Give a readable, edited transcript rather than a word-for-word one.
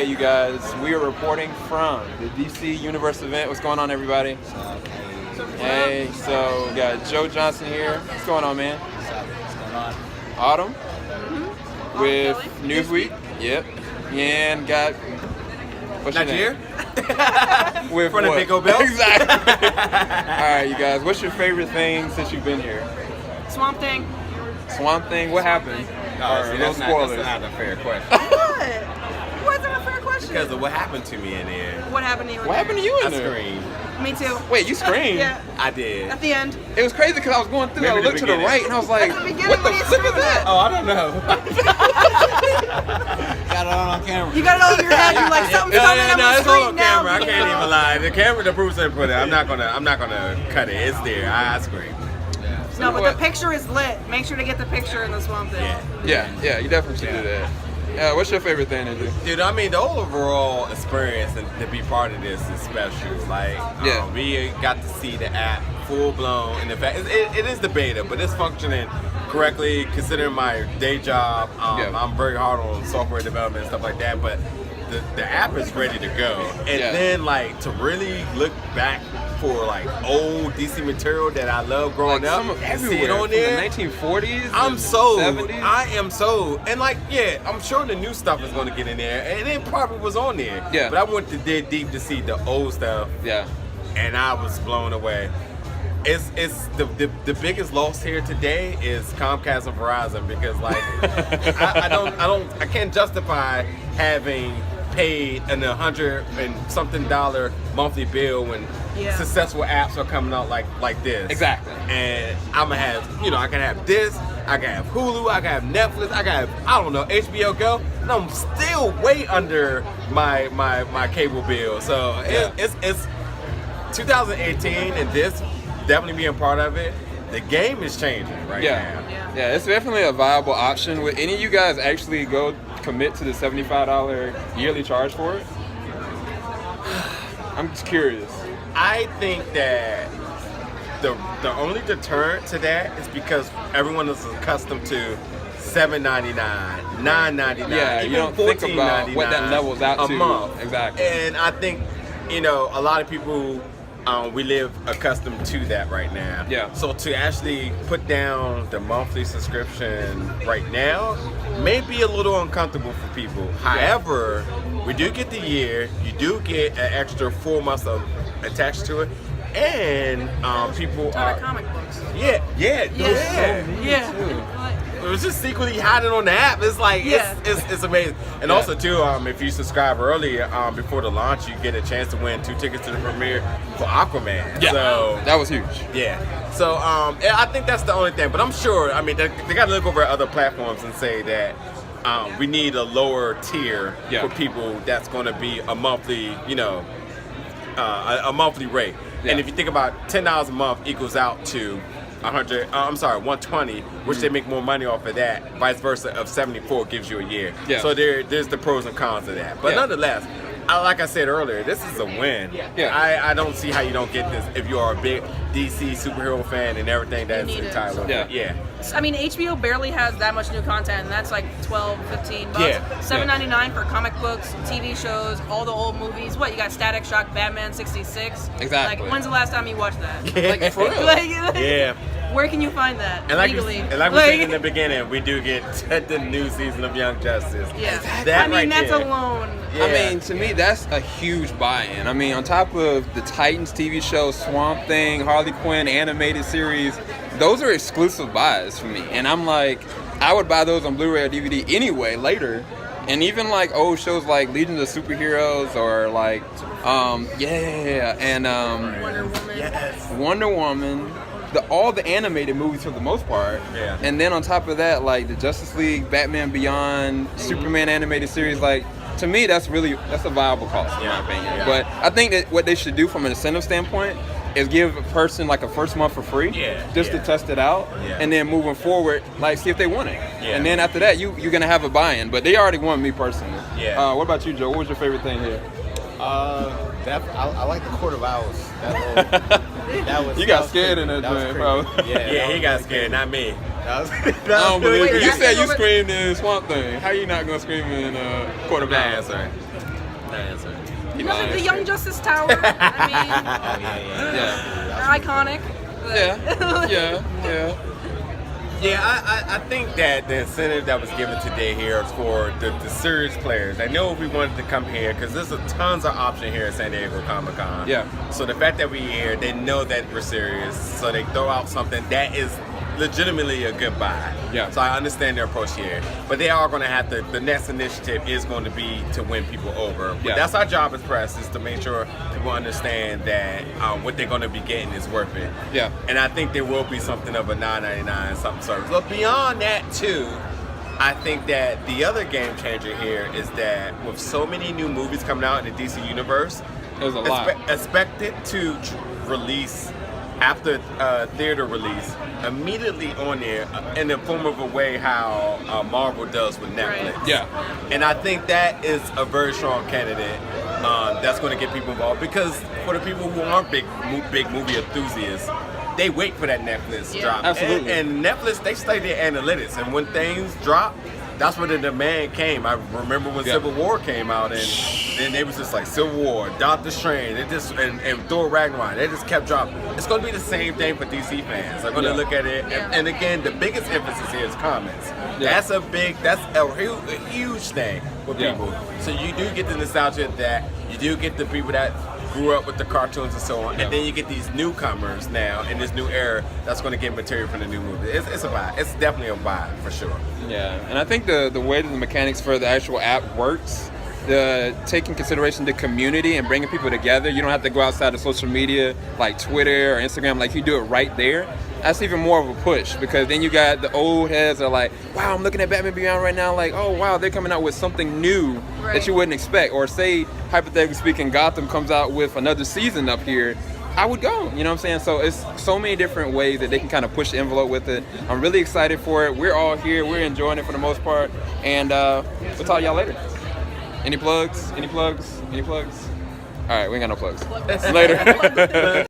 Hey, you guys, we are reporting from the DC Universe event. What's going on, everybody? Hey, so we got Joe Johnson here. What's going on, man? What's going on? Autumn with Kelly. Newsweek. Yep. And got what's your Not name? here? With From the what? Big O Bill? Exactly. All right, you guys. What's your favorite thing since you've been here? Swamp Thing. Swamp Thing. What happened? No, Or see, no that's spoilers. not a fair question. What? Wasn't a fair question. Because of what happened to me in there. What happened to you? What happened to you I in there? screamed. Me too. Wait, you screamed? Yeah. I did. At the end. It was crazy because I was going through. Maybe I the looked to the beginning. right and I was like, At the beginning "What the when you flip is screamed that?" Oh, I don't know. Got it on camera. You got it all over your head. You're like, something's coming. I'm no, gonna it's all scream on now. camera. I can't even lie. The camera, the proof said put it. I'm not gonna cut it. It's there. I screamed. No, but What? the picture is lit. Make sure to get the picture in the Swamp Thing. Yeah. Yeah, you definitely should do that. What's your favorite thing to do? Dude, I mean, the overall experience and to be part of this is special. Like, Yeah. we got to see the app full blown, and in fact, it is the beta, but it's functioning correctly considering my day job. Yeah. I'm very hard on software development and stuff like that, but the app is ready to go. And Yeah. then, like, to really look back for like old DC material that I love growing up some of and see it everywhere on from there. the 1940s. I'm and sold. 70s. I am sold. And like, yeah, I'm sure the new stuff is going to get in there, and it probably was on there. Yeah. But I went to dig deep to see the old stuff, Yeah. and I was blown away. It's the biggest loss here today is Comcast and Verizon because like I can't justify having paid an $100 and something monthly bill when Yeah. successful apps are coming out like this. Exactly. And I'm gonna have, I can have this, I can have Hulu, I can have Netflix, I can have, I don't know, HBO Go, and I'm still way under my cable bill. So Yeah. it's 2018 and this definitely being part of it. The game is changing right Yeah. now. Yeah, it's definitely a viable option. Would any of you guys actually go commit to the $75 yearly charge for it? I'm just curious. I think that the only deterrent to that is because everyone is accustomed to $7.99, $9.99, Yeah, even you don't think about $14.99 what that levels out a to. month. Exactly. And I think a lot of people we live accustomed to that right now. Yeah. So to actually put down the monthly subscription right now may be a little uncomfortable for people. However, we do get the year. You do get an extra 4 months attached to it, and people Ton are of comic books. yeah. Yeah. It was just secretly hiding on the app. It's like Yeah. it's amazing. And Yeah. also too, if you subscribe early before the launch, you get a chance to win 2 tickets to the premiere for Aquaman. Yeah. So That was huge. yeah. So I think that's the only thing. But I'm sure. I mean, they got to look over at other platforms and say that we need a lower tier Yeah. for people. That's going to be a monthly, a monthly rate. Yeah. And if you think about $10 a month equals out to 120, which they make more money off of that. Vice versa, of 74 gives you a year. Yeah. So there's the pros and cons of that. But Yeah. nonetheless, like I said earlier, this is a win. Yeah. I don't see how you don't get this if you are a big DC superhero fan and everything that's need it. entitled. with it. Yeah. I mean, HBO barely has that much new content, and that's like $12, $15. Yeah. $7.99 for comic books, TV shows, all the old movies. What, you got Static Shock, Batman 66? Exactly. Like, when's the last time you watched that? Like, for real. Like, Yeah. Where can you find that And like, legally? we said in the beginning, we do get the new season of Young Justice. Yeah. That I mean, right that's there. alone. Yeah. I mean, to me, that's a huge buy-in. I mean, on top of the Titans TV show, Swamp Thing, Harley Quinn animated series, those are exclusive buys for me. And I'm like, I would buy those on Blu-ray or DVD anyway later. And even like old shows like Legion of Superheroes or like, and Wonder Woman. Yes. Wonder Woman. All the animated movies for the most part. Yeah. And then on top of that, like the Justice League, Batman Beyond, Superman animated series, like to me that's a viable cost in Yeah. my opinion. Yeah. But I think that what they should do from an incentive standpoint is give a person like a first month for free, just to test it out, Yeah. and then moving forward, like see if they want it. Yeah. And then after that, you're gonna have a buy-in. But they already won me personally. Yeah. What about you, Joe? What was your favorite thing here? I like the Court of Owls. That was. You got scared in that was joint, creepy. bro. Yeah, Yeah, he got scared, not me. That was. I don't believe Wait, it. You that's said a you little bit- screamed in Swamp Thing. How you not gonna scream in Court of Nah, Owls? sorry. that answer? Nothing. The Young Justice Tower. I mean, Yeah. they're iconic. Yeah. Yeah, I think that the incentive that was given today here is for the serious players. I know if we wanted to come here, because there's tons of option here at San Diego Comic-Con. Yeah. So the fact that we're here, they know that we're serious, so they throw out something that is legitimately a good buy. Yeah. So I understand their approach here. But they are going to have to, the next initiative is going to be to win people over. But Yeah. that's our job as press, is to make sure people understand that what they're going to be getting is worth it. Yeah. And I think there will be something of a $9.99 something service. But beyond that too, I think that the other game changer here is that with so many new movies coming out in the DC universe, There's a lot. expected to release after theater release immediately on there in the form of a way how Marvel does with Netflix. Right. Yeah. And I think that is a very strong candidate that's going to get people involved, because for the people who aren't big movie enthusiasts, they wait for that Netflix Yeah. drop. Absolutely. And Netflix, they study their analytics, and when things drop, that's where the demand came. I remember when Yeah. Civil War came out, and then they was just like Civil War, Doctor Strange, and Thor Ragnarok. They just kept dropping. It's going to be the same thing for DC fans. They're going to Yeah. look at it, Yeah. and again, the biggest emphasis here is comics. Yeah. That's a huge thing for Yeah. people. So you do get the nostalgia of that. You do get the people that grew up with the cartoons and so on, Yeah. and then you get these newcomers now in this new era that's going to get material from the new movie. It's a vibe. It's definitely a vibe for sure. Yeah, and I think the way that the mechanics for the actual app works, taking consideration the community and bringing people together, you don't have to go outside of social media like Twitter or Instagram, like you do it right there. That's even more of a push, because then you got the old heads that are like, wow, I'm looking at Batman Beyond right now, like, oh wow, they're coming out with something new Right. that you wouldn't expect. Or say, hypothetically speaking, Gotham comes out with another season up here, I would go, you know what I'm saying? So it's so many different ways that they can kind of push the envelope with it. I'm really excited for it. We're all here, we're enjoying it for the most part, and we'll talk to y'all later. Any plugs? Any plugs? Any plugs? All right, we ain't got no plugs. Later.